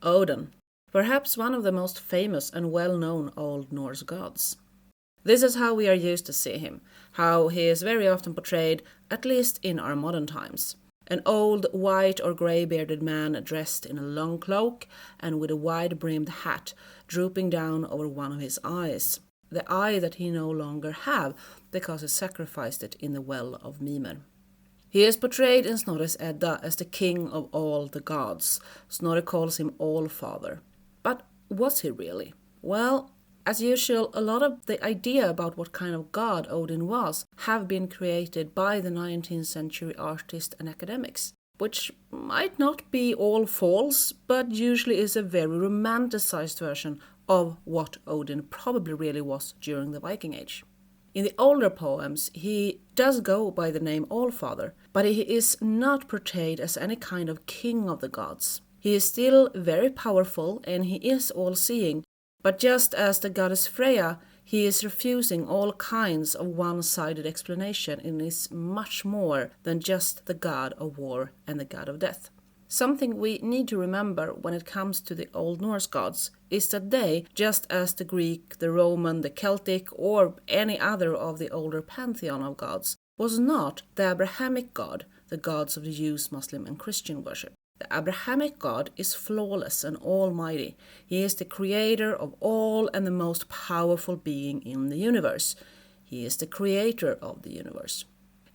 Oden, perhaps one of the most famous and well-known Old Norse gods. This is how we are used to see him, how he is very often portrayed, at least in our modern times. An old white or grey-bearded man dressed in a long cloak and with a wide-brimmed hat drooping down over one of his eyes, the eye that he no longer have because he sacrificed it in the well of Mimer. He is portrayed in Snorri's Edda as the king of all the gods. Snorri calls him All-Father. But was he really? Well, as usual, a lot of the idea about what kind of god Odin was have been created by the 19th century artists and academics, which might not be all false, but usually is a very romanticized version of what Odin probably really was during the Viking Age. In the older poems, he does go by the name All-Father, but he is not portrayed as any kind of king of the gods. He is still very powerful and he is all-seeing, but just as the goddess Freya, he is refusing all kinds of one-sided explanation and is much more than just the god of war and the god of death. Something we need to remember when it comes to the Old Norse gods is that they, just as the Greek, the Roman, the Celtic, or any other of the older pantheon of gods, was not the Abrahamic god, the gods of the Jews, Muslim, and Christian worship. The Abrahamic God is flawless and almighty. He is the creator of all and the most powerful being in the universe. He is the creator of the universe.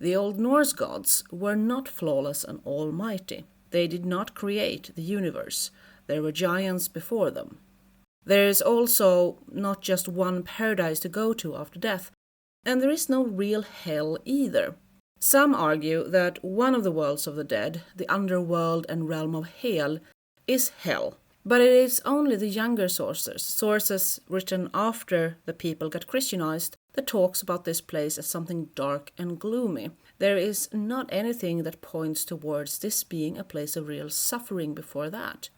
The Old Norse gods were not flawless and almighty. They did not create the universe. There were giants before them. There is also not just one paradise to go to after death, and there is no real hell either. Some argue that one of the worlds of the dead, the underworld and realm of Hel, is hell. But it is only the younger sources written after the people got Christianized, that talks about this place as something dark and gloomy. There is not anything that points towards this being a place of real suffering before that.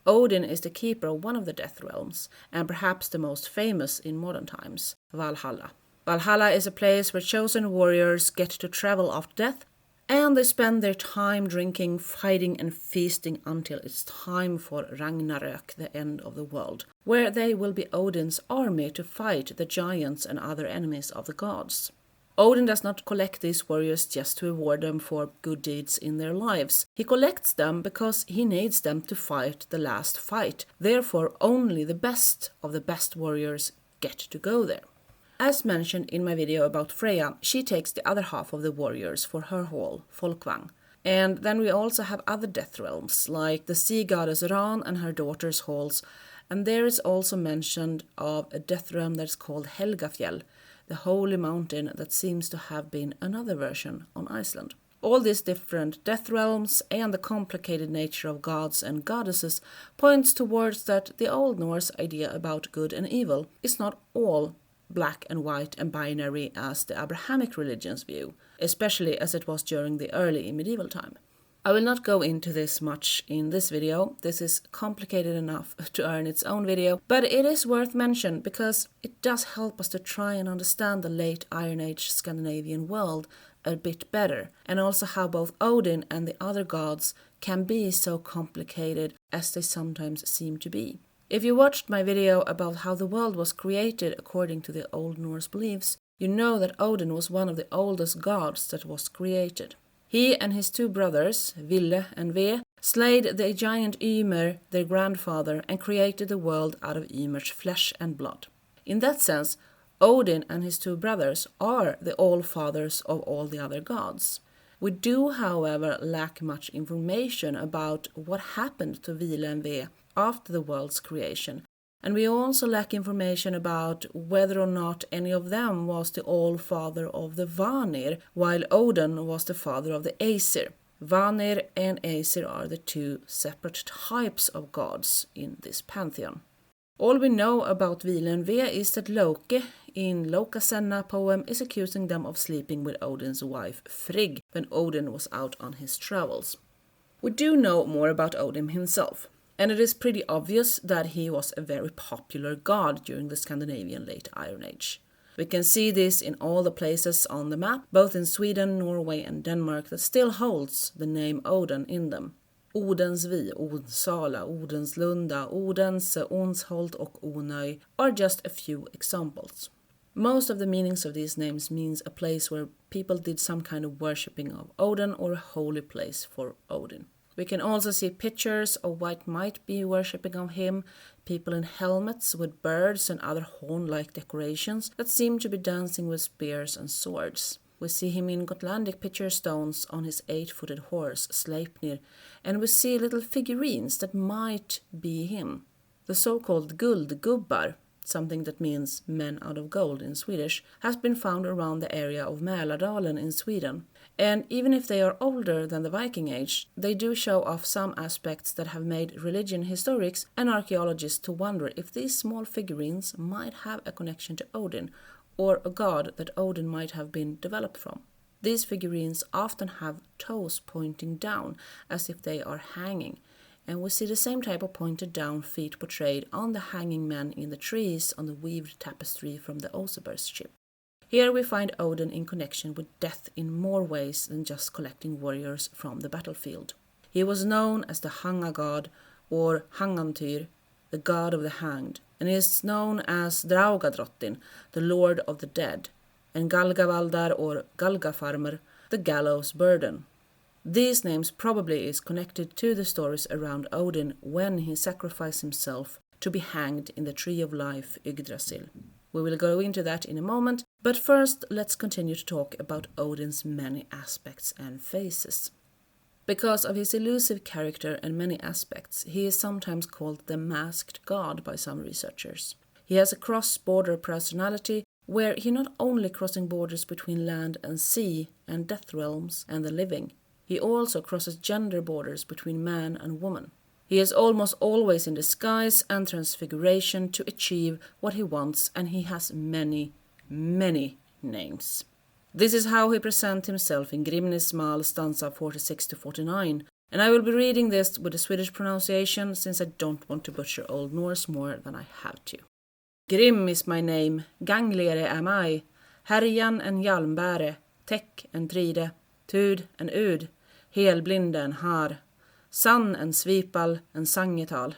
Odin is the keeper of one of the death realms, and perhaps the most famous in modern times, Valhalla. Valhalla is a place where chosen warriors get to travel after death, and they spend their time drinking, fighting and feasting until it's time for Ragnarök, the end of the world, where they will be Odin's army to fight the giants and other enemies of the gods. Odin does not collect these warriors just to reward them for good deeds in their lives. He collects them because he needs them to fight the last fight. Therefore, only the best of the best warriors get to go there. As mentioned in my video about Freya, she takes the other half of the warriors for her hall, Folkvang. And then we also have other death realms, like the sea goddess Ran and her daughter's halls, and there is also mentioned of a death realm that is called Helgafjell, the holy mountain that seems to have been another version on Iceland. All these different death realms and the complicated nature of gods and goddesses points towards that the Old Norse idea about good and evil is not all black and white and binary as the Abrahamic religions view, especially as it was during the early medieval time. I will not go into this much in this video. This is complicated enough to earn its own video, but it is worth mention because it does help us to try and understand the late Iron Age Scandinavian world a bit better, and also how both Odin and the other gods can be so complicated as they sometimes seem to be. If you watched my video about how the world was created according to the Old Norse beliefs, you know that Odin was one of the oldest gods that was created. He and his two brothers, Ville and Ve, slayed the giant Ymer, their grandfather, and created the world out of Ymer's flesh and blood. In that sense, Odin and his two brothers are the all-fathers of all the other gods. We do, however, lack much information about what happened to Ville and Ve after the world's creation, and we also lack information about whether or not any of them was the all-father of the Vanir, while Odin was the father of the Aesir. Vanir and Aesir are the two separate types of gods in this pantheon. All we know about Ville and Ve is that Loki, in Lokasenna poem, is accusing them of sleeping with Odin's wife Frigg when Odin was out on his travels. We do know more about Odin himself, and it is pretty obvious that he was a very popular god during the Scandinavian late Iron Age. We can see this in all the places on the map, both in Sweden, Norway and Denmark, that still holds the name Odin in them. Odensvi, Onsala, Odenslunda, Odense, Onsholt och Onöy are just a few examples. Most of the meanings of these names means a place where people did some kind of worshipping of Odin or a holy place for Odin. We can also see pictures of what might be worshipping of him, people in helmets with birds and other horn-like decorations that seem to be dancing with spears and swords. We see him in Gotlandic picture stones on his 8-footed horse, Sleipnir, and we see little figurines that might be him. The so-called guldgubbar, something that means men out of gold in Swedish, has been found around the area of Mälardalen in Sweden. And even if they are older than the Viking Age, they do show off some aspects that have made religion historians and archaeologists to wonder if these small figurines might have a connection to Odin, or a god that Odin might have been developed from. These figurines often have toes pointing down, as if they are hanging, and we see the same type of pointed down feet portrayed on the hanging men in the trees on the weaved tapestry from the Oseberg's ship. Here we find Odin in connection with death in more ways than just collecting warriors from the battlefield. He was known as the Hanga god, or Hangantyr, the god of the hanged, and he is known as Draugadrottin, the lord of the dead, and Galgavaldar or Galgafarmer, the gallows burden. These names probably is connected to the stories around Odin when he sacrificed himself to be hanged in the Tree of Life, Yggdrasil. We will go into that in a moment, but first let's continue to talk about Odin's many aspects and faces. Because of his elusive character and many aspects, he is sometimes called the masked god by some researchers. He has a cross-border personality where he not only crossing borders between land and sea and death realms and the living, he also crosses gender borders between man and woman. He is almost always in disguise and transfiguration to achieve what he wants, and he has many, many names. This is how he presents himself in Grimnis Mal stanza 46-49, and I will be reading this with a Swedish pronunciation since I don't want to butcher Old Norse more than I have to. Grim is my name, Gangliere am I, Herjan en Hjalmbäre, Täck en Tride, Tud en Ud, Helblinde en Har, Sann en Svipal en Sangetal.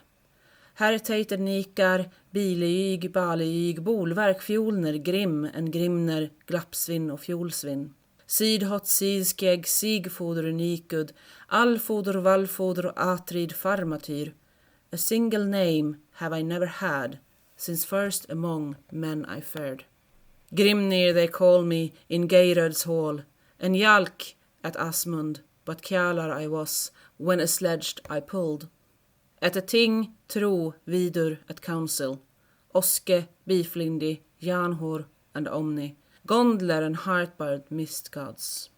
Herteiter nikar, Bileyg, Baleyg, Bolverk, Fjolner, Grim en Grimner, Glappsvinn och Fjolsvinn. Sydhot, Sidskeg, Sigfoder, Nikud, Allfoder, Vallfoder och Atrid, Farmatyr. A single name have I never had, since first among men I fared. Grimnir they call me in Geiröd's hall, and Jalk at Asmund, but Kjalar I was, when a sledge I pulled. At a ting, tro, vidur, at council, Oske, Biflindi, Janhor, and Omni, Gondler and Heartbird mist gods.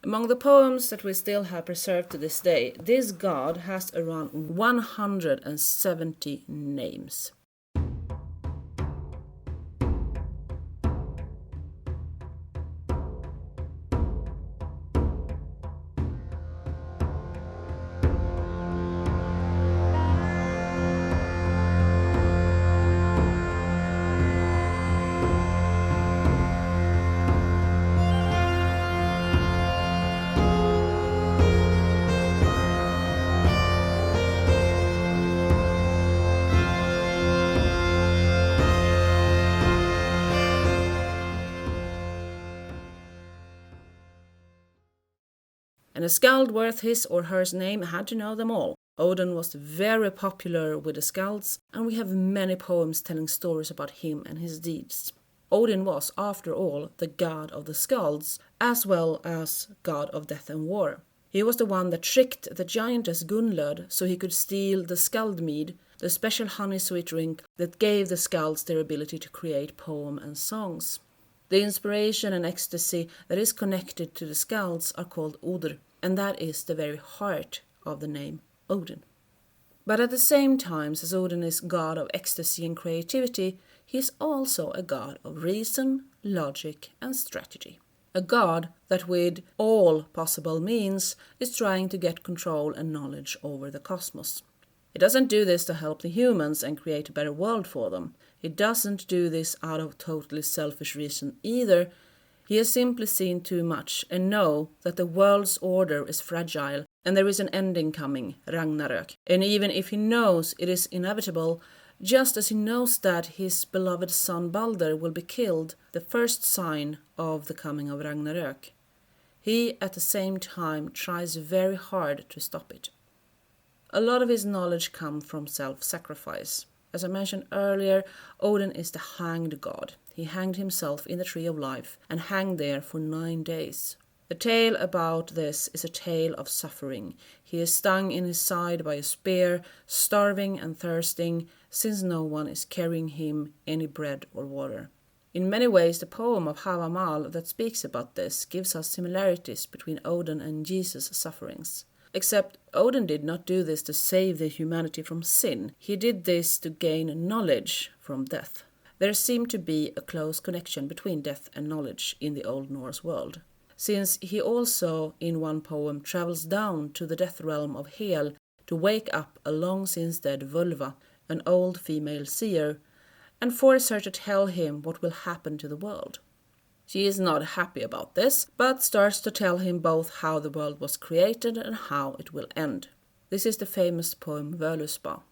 Among the poems that we still have preserved to this day, this god has around 170 names. And a skald worth his or her name had to know them all. Odin was very popular with the skalds, and we have many poems telling stories about him and his deeds. Odin was, after all, the god of the skalds, as well as god of death and war. He was the one that tricked the giantess Gunnlöd so he could steal the skaldmead, the special honey-sweet drink that gave the skalds their ability to create poem and songs. The inspiration and ecstasy that is connected to the skalds are called Oder, and that is the very heart of the name Odin. But at the same time as Odin is god of ecstasy and creativity, he is also a god of reason, logic, and strategy. A god that with all possible means is trying to get control and knowledge over the cosmos. He doesn't do this to help the humans and create a better world for them. He doesn't do this out of totally selfish reason either. He has simply seen too much and know that the world's order is fragile and there is an ending coming, Ragnarök. And even if he knows it is inevitable, just as he knows that his beloved son Balder will be killed, the first sign of the coming of Ragnarök, he at the same time tries very hard to stop it. A lot of his knowledge comes from self-sacrifice. As I mentioned earlier, Odin is the hanged god. He hanged himself in the Tree of Life and hanged there for 9 days. The tale about this is a tale of suffering. He is stung in his side by a spear, starving and thirsting, since no one is carrying him any bread or water. In many ways, the poem of Havamal that speaks about this gives us similarities between Odin and Jesus' sufferings. Except Odin did not do this to save the humanity from sin. He did this to gain knowledge from death. There seemed to be a close connection between death and knowledge in the Old Norse world, since he also, in one poem, travels down to the death realm of Hel to wake up a long-since dead Völva, an old female seer, and force her to tell him what will happen to the world. She is not happy about this, but starts to tell him both how the world was created and how it will end. This is the famous poem Völuspá.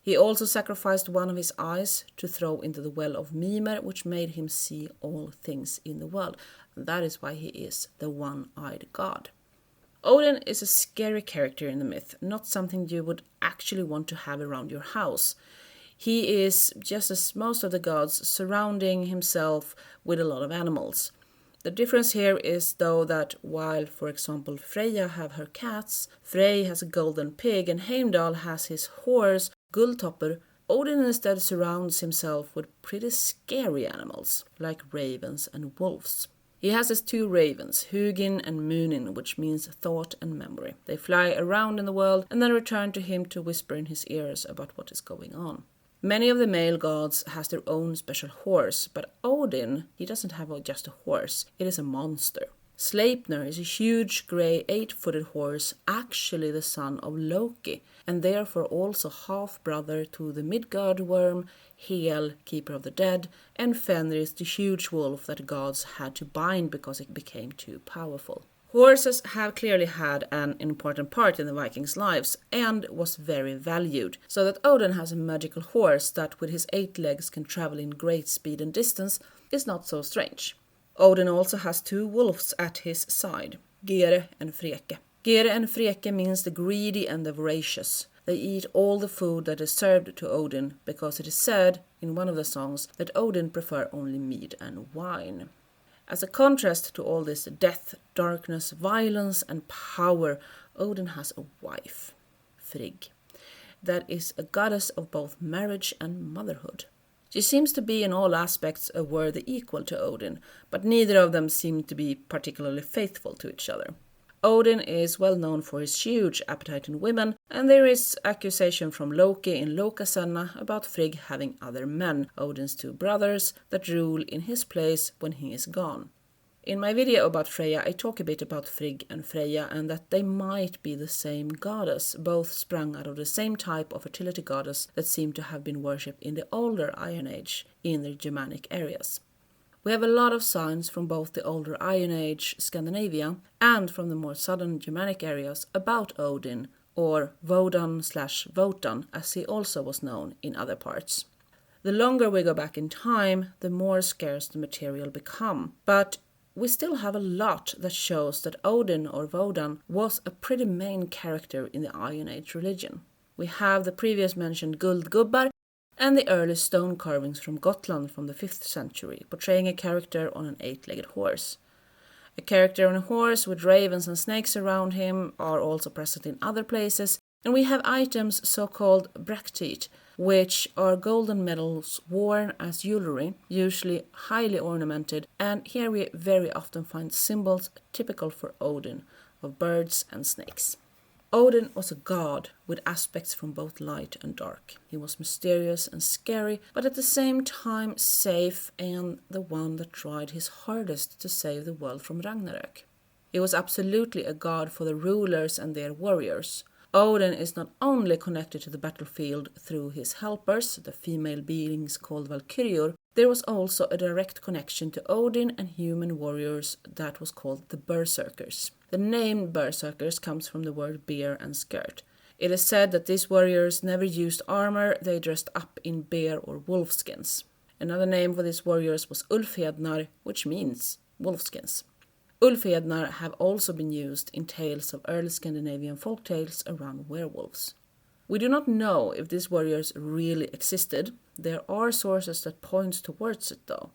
He also sacrificed one of his eyes to throw into the well of Mimer, which made him see all things in the world. And that is why he is the one-eyed god. Odin is a scary character in the myth, not something you would actually want to have around your house. He is, just as most of the gods, surrounding himself with a lot of animals. The difference here is, though, that while, for example, Freya have her cats, Frey has a golden pig, and Heimdall has his horse, Gulltoppr, Odin instead surrounds himself with pretty scary animals, like ravens and wolves. He has his 2 ravens, Hugin and Munin, which means thought and memory. They fly around in the world and then return to him to whisper in his ears about what is going on. Many of the male gods has their own special horse, but Odin, he doesn't have just a horse, it is a monster. Sleipnir is a huge grey 8-footed horse, actually the son of Loki, and therefore also half-brother to the Midgard worm, Hel, keeper of the dead, and Fenris, the huge wolf that gods had to bind because it became too powerful. Horses have clearly had an important part in the Vikings' lives and was very valued, so that Odin has a magical horse that with his 8 legs can travel in great speed and distance is not so strange. Odin also has 2 wolves at his side, Gere and Freke. Gere and Freke means the greedy and the voracious. They eat all the food that is served to Odin because it is said in one of the songs that Odin prefer only mead and wine. As a contrast to all this death, darkness, violence and power, Odin has a wife, Frigg, that is a goddess of both marriage and motherhood. She seems to be in all aspects a worthy equal to Odin, but neither of them seem to be particularly faithful to each other. Odin is well known for his huge appetite in women, and there is accusation from Loki in Lokasenna about Frigg having other men, Odin's 2 brothers, that rule in his place when he is gone. In my video about Freya, I talk a bit about Frigg and Freya and that they might be the same goddess, both sprung out of the same type of fertility goddess that seemed to have been worshipped in the older Iron Age in the Germanic areas. We have a lot of signs from both the older Iron Age Scandinavia and from the more southern Germanic areas about Odin, or Wodan/Wotan, as he also was known in other parts. The longer we go back in time, the more scarce the material become, but we still have a lot that shows that Odin or Wodan was a pretty main character in the Iron Age religion. We have the previous mentioned Guldgubbar and the early stone carvings from Gotland from the 5th century, portraying a character on an 8-legged horse. A character on a horse with ravens and snakes around him are also present in other places, and we have items so-called Bractite, which are golden medals worn as jewelry, usually highly ornamented, and here we very often find symbols typical for Odin, of birds and snakes. Odin was a god with aspects from both light and dark. He was mysterious and scary, but at the same time safe and the one that tried his hardest to save the world from Ragnarök. He was absolutely a god for the rulers and their warriors. Odin is not only connected to the battlefield through his helpers, the female beings called Valkyriur, there was also a direct connection to Odin and human warriors that was called the Berserkers. The name Berserkers comes from the word bear and skirt. It is said that these warriors never used armor, they dressed up in bear or wolf skins. Another name for these warriors was Ulfhednar, which means wolfskins. Ulfhednar have also been used in tales of early Scandinavian folktales around werewolves. We do not know if these warriors really existed. There are sources that point towards it though.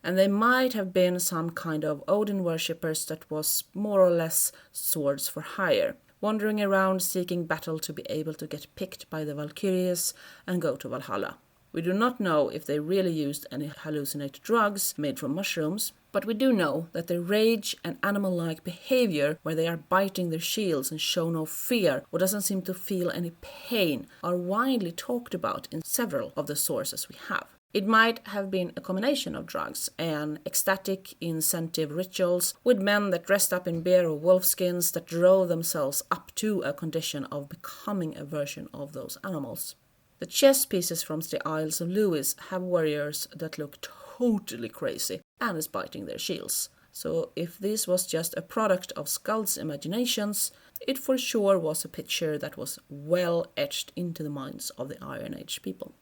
And they might have been some kind of Odin worshippers that was more or less swords for hire, wandering around seeking battle to be able to get picked by the Valkyries and go to Valhalla. We do not know if they really used any hallucinated drugs made from mushrooms, but we do know that their rage and animal-like behavior, where they are biting their shields and show no fear or doesn't seem to feel any pain, are widely talked about in several of the sources we have. It might have been a combination of drugs and ecstatic incentive rituals with men that dressed up in bear or wolf skins that drove themselves up to a condition of becoming a version of those animals. The chess pieces from the Isles of Lewis have warriors that look totally crazy and is biting their shields. So if this was just a product of Skull's imaginations, it for sure was a picture that was well etched into the minds of the Iron Age people.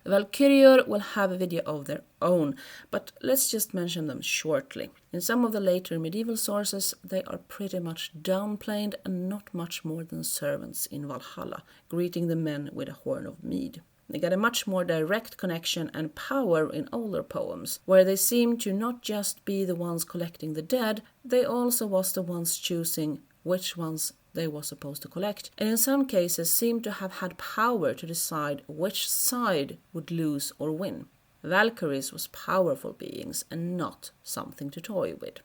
Valkyriur will have a video of their own, but let's just mention them shortly. In some of the later medieval sources, they are pretty much downplayed and not much more than servants in Valhalla, greeting the men with a horn of mead. They get a much more direct connection and power in older poems, where they seem to not just be the ones collecting the dead, they also was the ones choosing which ones they were supposed to collect, and in some cases seem to have had power to decide which side would lose or win. Valkyries was powerful beings and not something to toy with.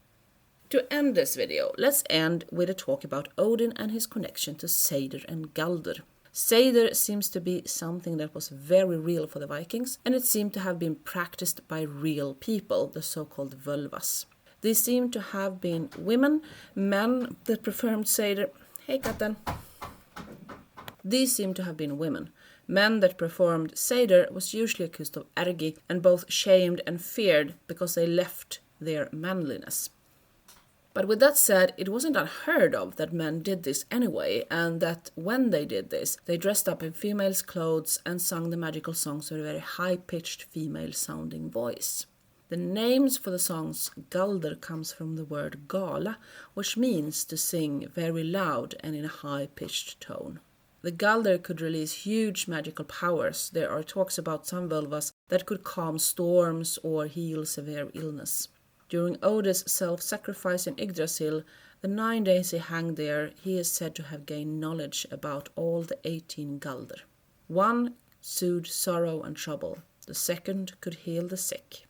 To end this video, let's end with a talk about Odin and his connection to Seidr and Galdur. Seidr seems to be something that was very real for the Vikings, and it seemed to have been practiced by real people, the so-called Völvas. These seem to have been women, men that performed Seidr. Hey, Katten. These seem to have been women. Men that performed Seidr was usually accused of ergi and both shamed and feared because they left their manliness. But with that said, it wasn't unheard of that men did this anyway, and that when they did this, they dressed up in females' clothes and sung the magical songs with a very high-pitched female-sounding voice. The names for the songs Galdur comes from the word gala, which means to sing very loud and in a high-pitched tone. The Galdur could release huge magical powers. There are talks about some Völvas that could calm storms or heal severe illness. During Odin's self-sacrifice in Yggdrasil, the 9 days he hung there, he is said to have gained knowledge about all the 18 Galdur. One soothed sorrow and trouble. The second could heal the sick.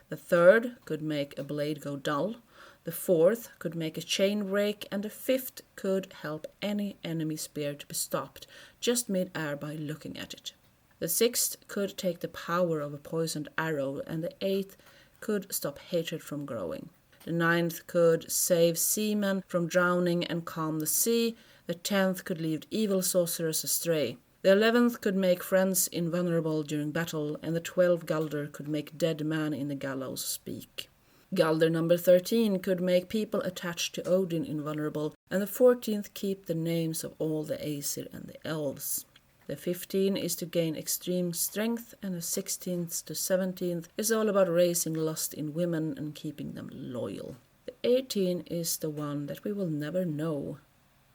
The third could make a blade go dull. The fourth could make a chain break, and the fifth could help any enemy spear to be stopped just mid-air by looking at it. The sixth could take the power of a poisoned arrow, and the eighth could stop hatred from growing. The ninth could save seamen from drowning and calm the sea. The 10th could lead evil sorcerers astray. The 11th could make friends invulnerable during battle, and the 12 Galdur could make dead man in the gallows speak. Galdur number 13 could make people attached to Odin invulnerable, and the 14th keep the names of all the Aesir and the elves. The 15th is to gain extreme strength, and the 16th to 17th is all about raising lust in women and keeping them loyal. The 18th is the one that we will never know.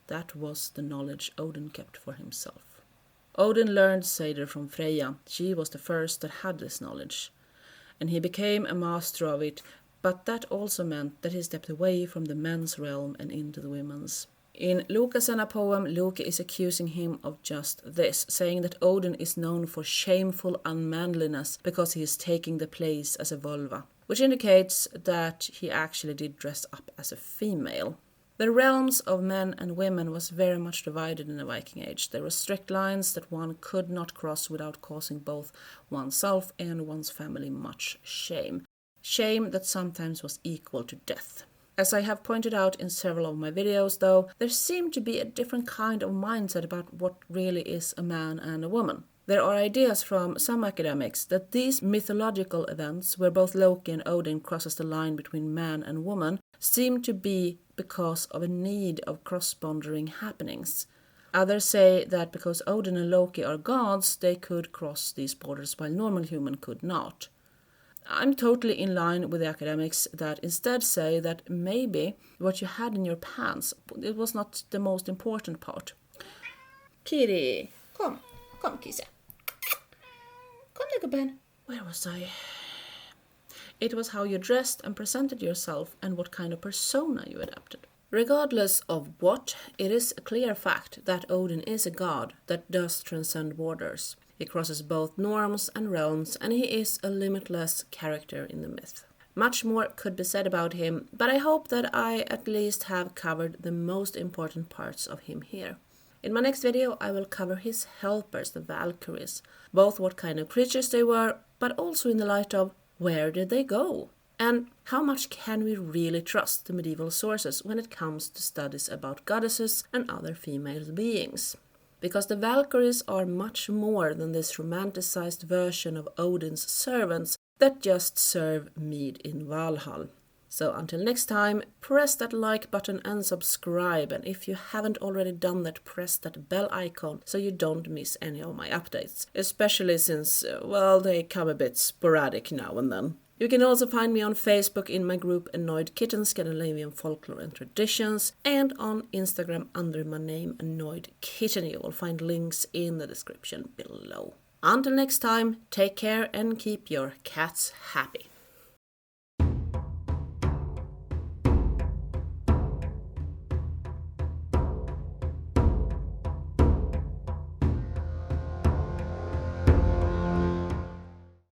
That was the knowledge Odin kept for himself. Odin learned Seidr from Freya. She was the first that had this knowledge, and he became a master of it, but that also meant that he stepped away from the men's realm and into the women's. In Lokasenna poem, Loki is accusing him of just this, saying that Odin is known for shameful unmanliness because he is taking the place as a Volva, which indicates that he actually did dress up as a female. The realms of men and women was very much divided in the Viking Age. There were strict lines that one could not cross without causing both oneself and one's family much shame. Shame that sometimes was equal to death. As I have pointed out in several of my videos, though, there seemed to be a different kind of mindset about what really is a man and a woman. There are ideas from some academics that these mythological events, where both Loki and Odin crosses the line between man and woman, seem to be because of a need of cross-bordering happenings. Others say that because Odin and Loki are gods, they could cross these borders while normal human could not. I'm totally in line with the academics that instead say that maybe what you had in your pants, it was not the most important part. Kitty, come, kisse. Come, little Ben. Where was I? It was how you dressed and presented yourself and what kind of persona you adapted. Regardless of what, it is a clear fact that Odin is a god that does transcend borders. He crosses both norms and realms, and he is a limitless character in the myth. Much more could be said about him, but I hope that I at least have covered the most important parts of him here. In my next video, I will cover his helpers, the Valkyries, both what kind of creatures they were, but also in the light of where did they go? And how much can we really trust the medieval sources when it comes to studies about goddesses and other female beings? Because the Valkyries are much more than this romanticized version of Odin's servants that just serve mead in Valhalla. So until next time, press that like button and subscribe, and if you haven't already done that, press that bell icon so you don't miss any of my updates, especially since, they come a bit sporadic now and then. You can also find me on Facebook in my group Annoyed Kitten Scandinavian Folklore and Traditions, and on Instagram under my name Annoyed Kitten. You will find links in the description below. Until next time, take care and keep your cats happy.